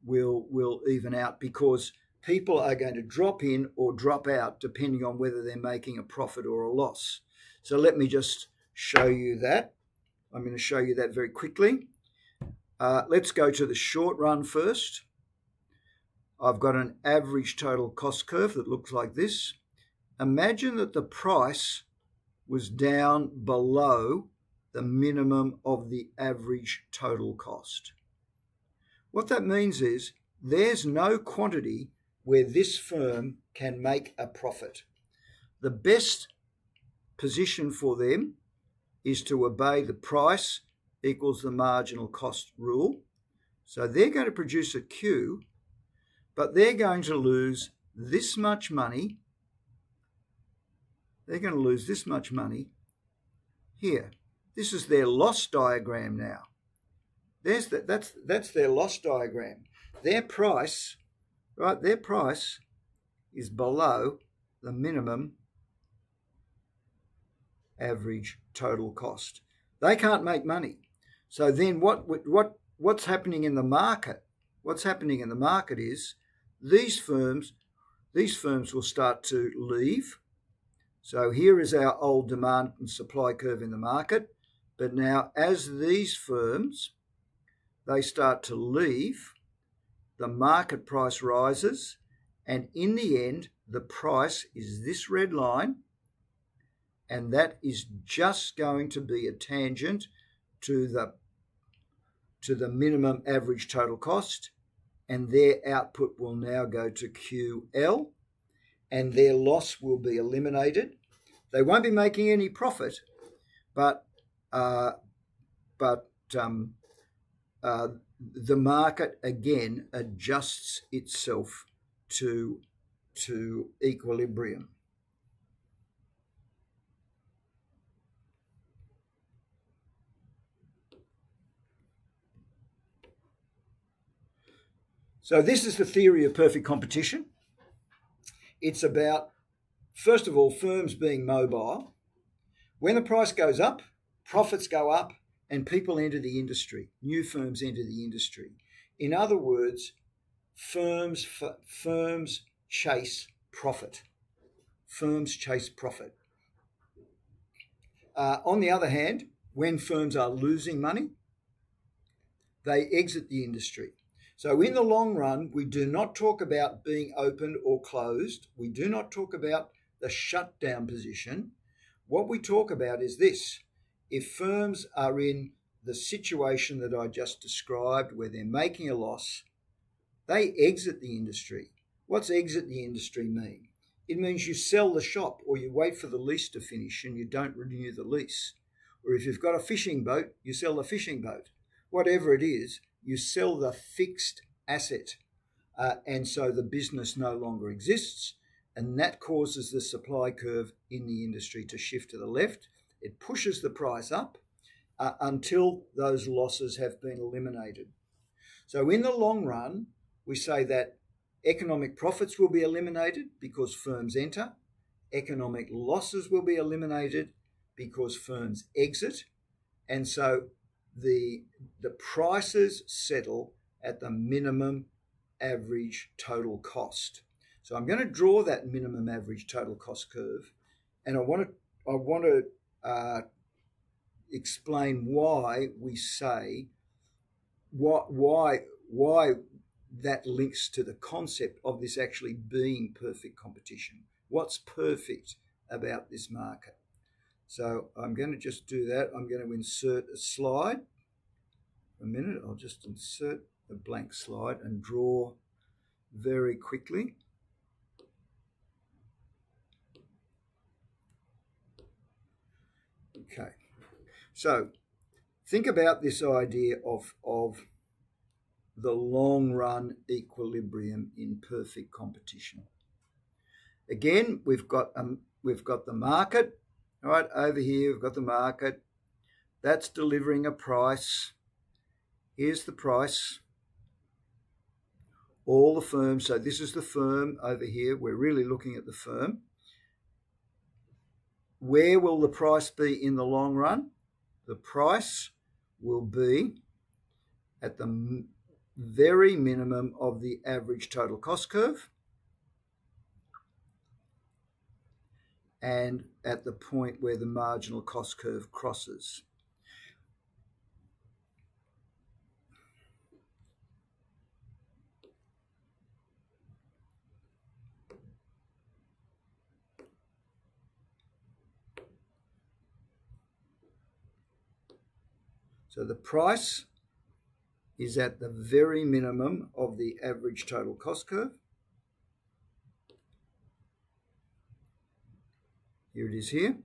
will even out because people are going to drop in or drop out depending on whether they're making a profit or a loss. So let me just show you that. I'm going to show you that very quickly. Let's go to the short run first. I've got an average total cost curve that looks like this. Imagine that the price was down below the minimum of the average total cost. What that means is there's no quantity where this firm can make a profit. The best position for them is to obey the price equals the marginal cost rule. So they're going to produce a Q, but they're going to lose this much money. They're going to lose this much money here. This is their loss diagram now. That's their loss diagram. Their price, right? Their price is below the minimum average total cost. They can't make money. So then what's happening in the market? What's happening in the market is these firms will start to leave. So here is our old demand and supply curve in the market. But now as these firms, they start to leave, the market price rises, and in the end, the price is this red line, and that is just going to be a tangent to the minimum average total cost, and their output will now go to QL, and their loss will be eliminated. They won't be making any profit, but the market again adjusts itself to equilibrium. So this is the theory of perfect competition. It's about, first of all, firms being mobile. When the price goes up, profits go up, and people enter the industry. New firms enter the industry. In other words, firms chase profit. Firms chase profit. On the other hand, when firms are losing money, they exit the industry. So in the long run, we do not talk about being open or closed. We do not talk about the shutdown position. What we talk about is this. If firms are in the situation that I just described, where they're making a loss, they exit the industry. What's exit the industry mean? It means you sell the shop, or you wait for the lease to finish and you don't renew the lease. Or if you've got a fishing boat, you sell the fishing boat. Whatever it is, you sell the fixed asset. And so the business no longer exists, and that causes the supply curve in the industry to shift to the left. It pushes the price up until those losses have been eliminated. So in the long run, we say that economic profits will be eliminated because firms enter. Economic losses will be eliminated because firms exit. And so the prices settle at the minimum average total cost. So I'm going to draw that minimum average total cost curve, and I want to explain why we say why that links to the concept of this actually being perfect competition. What's perfect about this market? So I'm going to just do that. I'm going to insert a slide. A minute, I'll just insert a blank slide and draw very quickly. Okay, so think about this idea of the long run equilibrium in perfect competition. Again, we've got the market, right over here. We've got the market that's delivering a price. Here's the price. All the firms. So this is the firm over here. We're really looking at the firm. Where will the price be in the long run? The price will be at the very minimum of the average total cost curve and at the point where the marginal cost curve crosses. So the price is at the very minimum of the average total cost curve. Here it is here.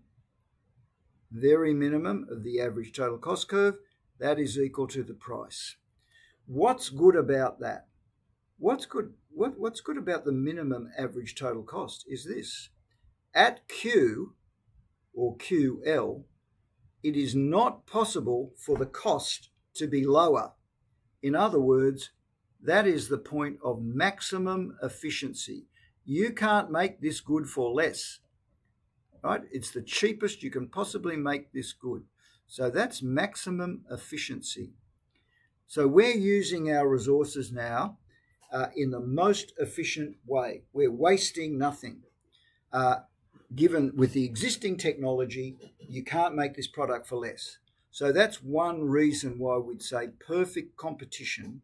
Very minimum of the average total cost curve. That is equal to the price. What's good about that? What's good about the minimum average total cost is this. At Q or QL, it is not possible for the cost to be lower. In other words, that is the point of maximum efficiency. You can't make this good for less, right? It's the cheapest you can possibly make this good. So that's maximum efficiency. So we're using our resources now in the most efficient way. We're wasting nothing. Given with the existing technology, you can't make this product for less. So that's one reason why we'd say perfect competition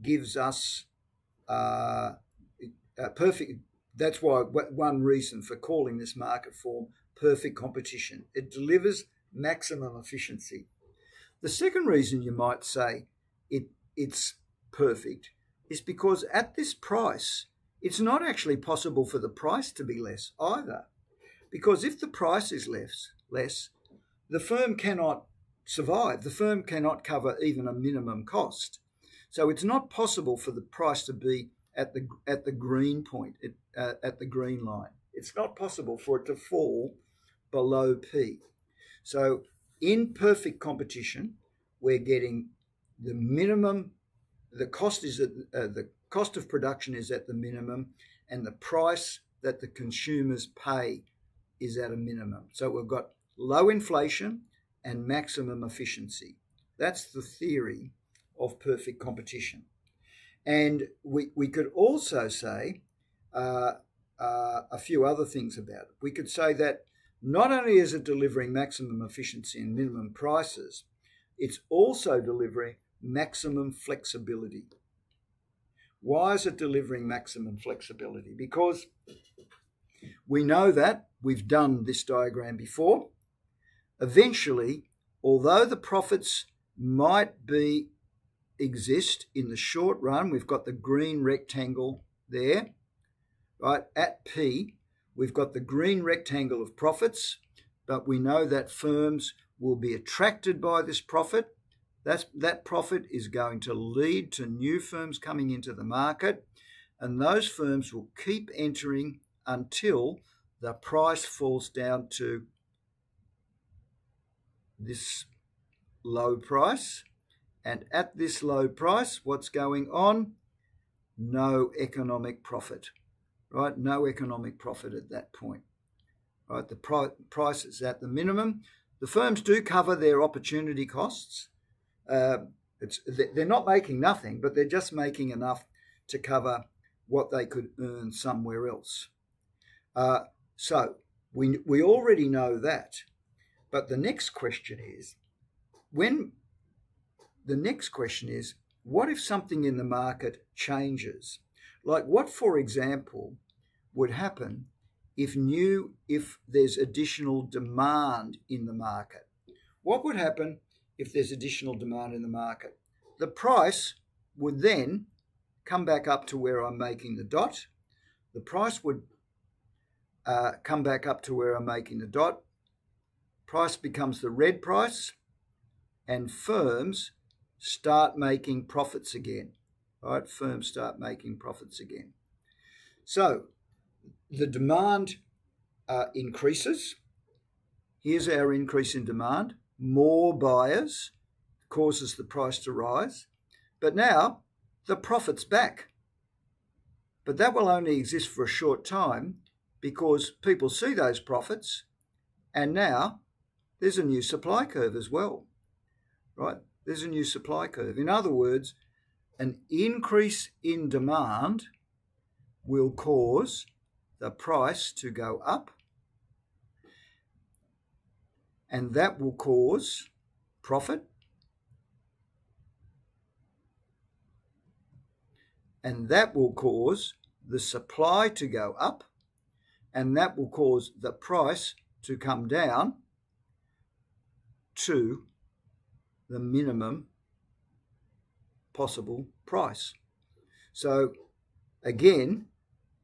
gives us perfect. That's why one reason for calling this market form perfect competition. It delivers maximum efficiency. The second reason you might say it's perfect is because at this price, it's not actually possible for the price to be less either. Because if the price is less, the firm cannot survive. The firm cannot cover even a minimum cost. So it's not possible for the price to be at the green point, at the green line. It's not possible for it to fall below P. So in perfect competition, we're getting the minimum. The cost of production is at the minimum, and the price that the consumers pay is at a minimum. So we've got low inflation and maximum efficiency. That's the theory of perfect competition. And we could also say a few other things about it. We could say that not only is it delivering maximum efficiency and minimum prices, it's also delivering maximum flexibility. Why is it delivering maximum flexibility? Because we know that, we've done this diagram before, eventually, although the profits might exist in the short run, we've got the green rectangle there, right? At P, we've got the green rectangle of profits, but we know that firms will be attracted by this profit. That profit is going to lead to new firms coming into the market, and those firms will keep entering until the price falls down to this low price. And at this low price, what's going on? No economic profit, right? No economic profit at that point, right? The price is at the minimum. The firms do cover their opportunity costs. They're not making nothing, but they're just making enough to cover what they could earn somewhere else. So we already know that. But the next question is, what if something in the market changes? Like what, for example, would happen if there's additional demand in the market? What would happen if there's additional demand in the market? The price would then come back up to where I'm making the dot. The price would come back up to where I'm making the dot. Price becomes the red price, and firms start making profits again, right? Firms start making profits again. So the demand increases. Here's our increase in demand. More buyers causes the price to rise. But now the profit's back. But that will only exist for a short time because people see those profits, and now there's a new supply curve as well, right? There's a new supply curve. In other words, an increase in demand will cause the price to go up, and that will cause profit, and that will cause the supply to go up, and that will cause the price to come down to the minimum possible price. So again,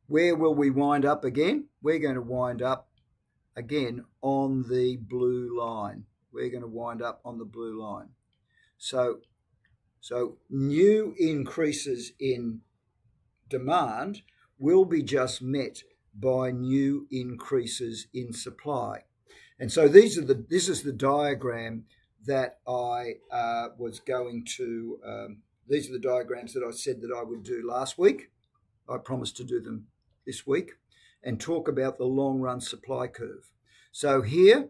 where will we wind up again? We're going to wind up again on the blue line. We're going to wind up on the blue line. So new increases in demand will be just met by new increases in supply. And so this is the diagram that I was going to, these are the diagrams that I said that I would do last week. I promised to do them this week and talk about the long run supply curve. So here,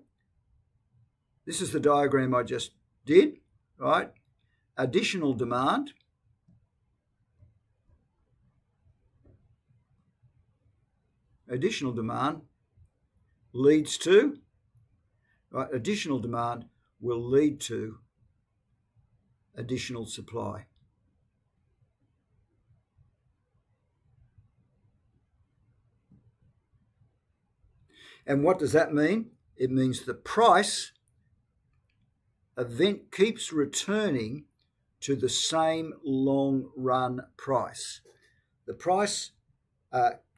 this is the diagram I just did, right? Additional demand leads to, right? Additional demand will lead to additional supply. And what does that mean? It means the price event keeps returning to the same long run price. The price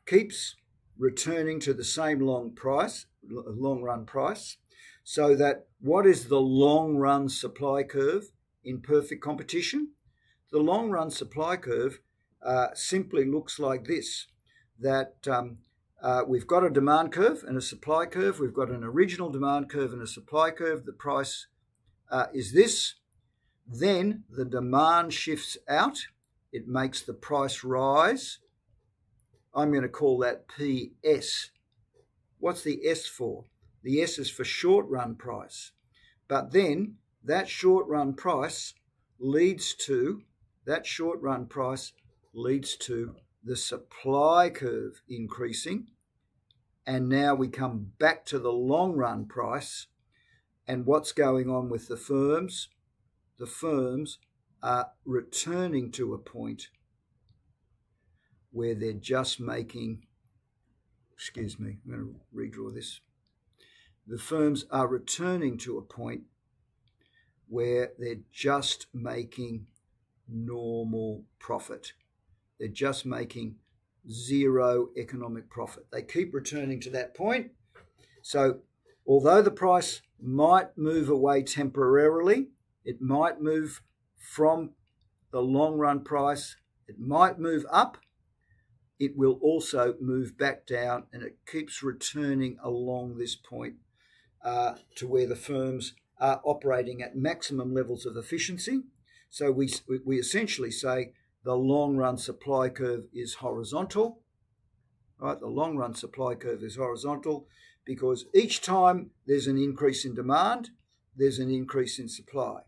keeps returning to the same long run price, so that what is the long run supply curve in perfect competition? The long run supply curve simply looks like this, that we've got a demand curve and a supply curve. We've got an original demand curve and a supply curve. The price is this. Then the demand shifts out. It makes the price rise. I'm going to call that PS. What's the S for? The S is for short run price. But then that short run price leads to the supply curve increasing. And now we come back to the long run price. And what's going on with the firms? The firms are returning to a point where they're just making, I'm going to redraw this. The firms are returning to a point where they're just making normal profit. They're just making zero economic profit. They keep returning to that point. So although the price might move away temporarily, it might move from the long run price, it might move up, it will also move back down, and it keeps returning along this point to where the firms are operating at maximum levels of efficiency. So we essentially say the long run supply curve is horizontal, right? The long run supply curve is horizontal because each time there's an increase in demand, there's an increase in supply.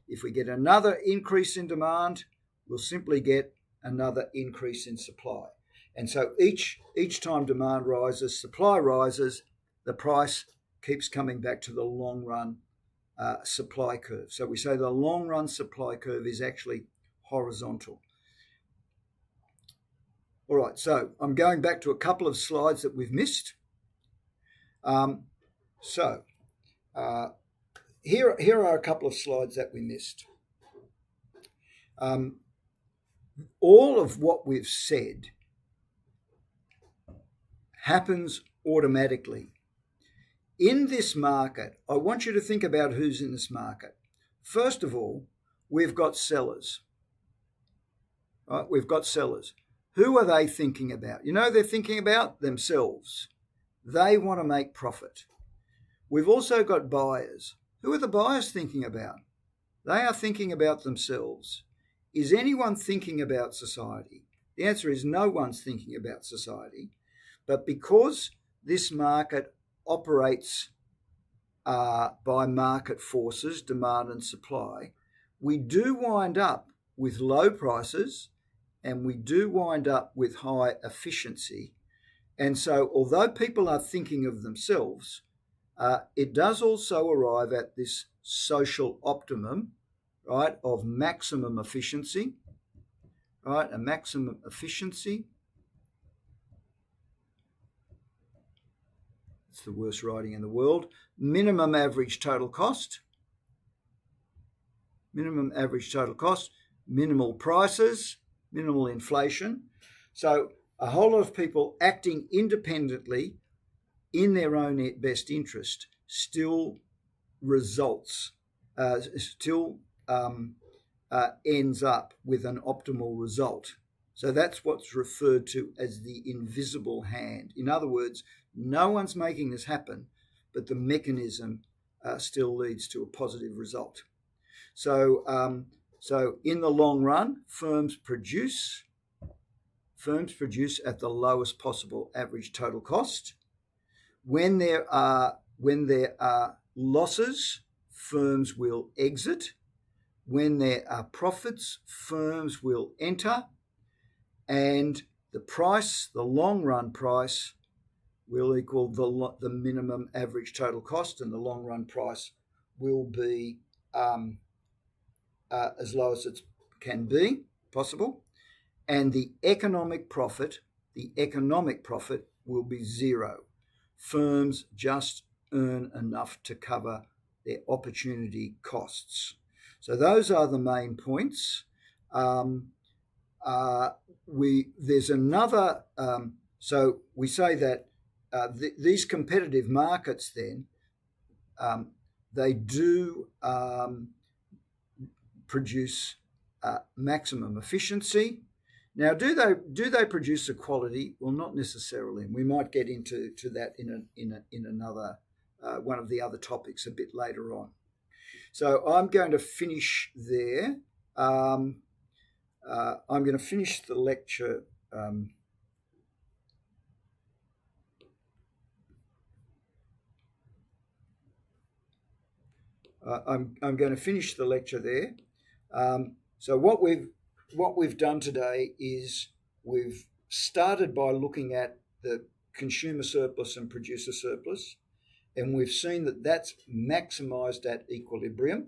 If we get another increase in demand, we'll simply get another increase in supply. And so each time demand rises, supply rises, the price keeps coming back to the long run supply curve. So we say the long run supply curve is actually horizontal. All right, so I'm going back to a couple of slides that we've missed. Here are a couple of slides that we missed. All of what we've said happens automatically. In this market, I want you to think about who's in this market. First of all, we've got sellers. Right? We've got sellers. Who are they thinking about? They're thinking about themselves. They want to make profit. We've also got buyers. Who are the buyers thinking about? They are thinking about themselves. Is anyone thinking about society? The answer is no one's thinking about society. But because this market operates by market forces, demand and supply, we do wind up with low prices and we do wind up with high efficiency. And so although people are thinking of themselves, it does also arrive at this social optimum, right, of maximum efficiency, right, a maximum efficiency. It's the worst writing in the world. Minimum average total cost. minimum average total cost, minimal prices, minimal inflation. So a whole lot of people acting independently in their own best interest still results, ends up with an optimal result. So that's what's referred to as the invisible hand. In other words, no one's making this happen, but the mechanism still leads to a positive result. So in the long run, firms produce at the lowest possible average total cost. When there are losses, firms will exit. When there are profits, firms will enter, and the long run price, will equal the minimum average total cost, and the long run price will be as low as it can be possible, and the economic profit will be zero. Firms just earn enough to cover their opportunity costs. So those are the main points. There's another. So we say that these competitive markets, then, they do produce maximum efficiency. Now, do they produce equality? Well, not necessarily. We might get into that in another one of the other topics a bit later on. So I'm going to finish there. I'm going to finish the lecture. I'm going to finish the lecture there. So what we've done today is we've started by looking at the consumer surplus and producer surplus, and we've seen that that's maximised at equilibrium.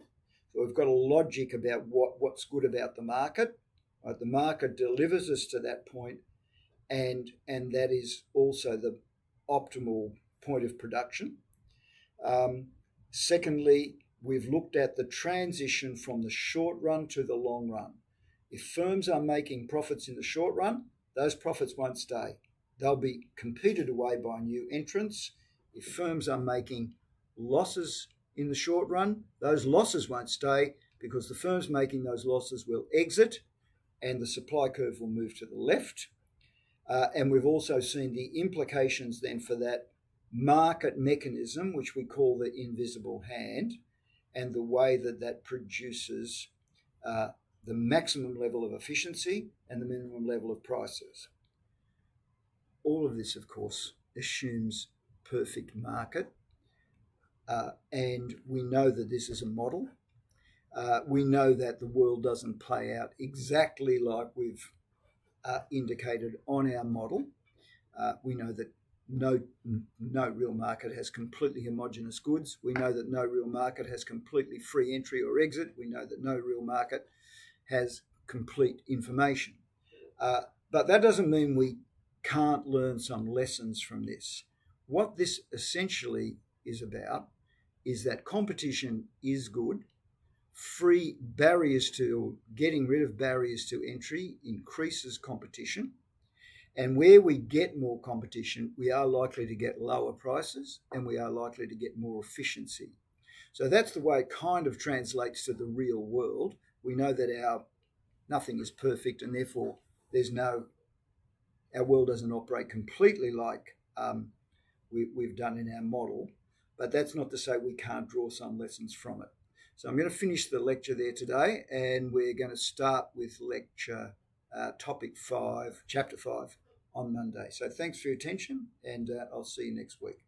So we've got a logic about what's good about the market. Right? The market delivers us to that point, and that is also the optimal point of production. Secondly, we've looked at the transition from the short run to the long run. If firms are making profits in the short run, those profits won't stay. They'll be competed away by new entrants. If firms are making losses in the short run, those losses won't stay because the firms making those losses will exit and the supply curve will move to the left. And we've also seen the implications then for that market mechanism, which we call the invisible hand, and the way that produces the maximum level of efficiency and the minimum level of prices. All of this, of course, assumes perfect market, and we know that this is a model. We know that the world doesn't play out exactly like we've indicated on our model. We know that no real market has completely homogeneous goods. We know that no real market has completely free entry or exit. We know that no real market has complete information. But that doesn't mean we can't learn some lessons from this. What this essentially is about is that competition is good. Getting rid of barriers to entry increases competition. And where we get more competition, we are likely to get lower prices and we are likely to get more efficiency. So that's the way it kind of translates to the real world. We know that nothing is perfect, and therefore our world doesn't operate completely like we've done in our model. But that's not to say we can't draw some lessons from it. So I'm going to finish the lecture there today, and we're going to start with topic 5, chapter 5, on Monday. So thanks for your attention, and I'll see you next week.